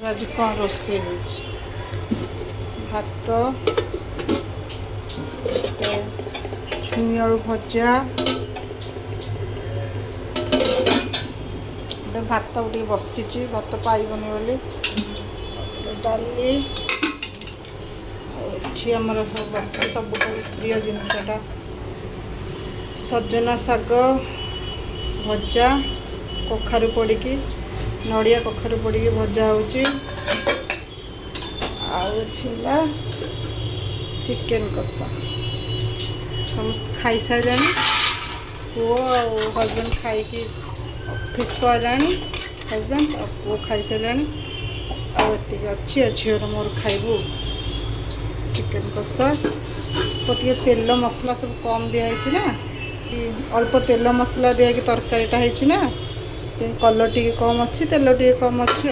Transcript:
आज कौन रोषे भात छुई आलू भजा भात गोटे बसी भात पाइबनी बोली डाली आमर बस सब प्रिय जिनसटा सजना शाग भजा कखारु पड़ी नड़िया कखारु पड़ी भजा होची आउला चिकेन कषा समस्त खाई सारे पुओ हजबैंड खाई ऑफिस पड़ा हजबैंड और पुओ खाई सारे आती अच्छी झीर मोर खाइबू चिकेन कषा तो टे तेल मसला सब कम दिखाई ना अल्प तेल मसला दिया तरकारीटा है ना कलर टी कम अच्छी तेल टी कम अच्छी।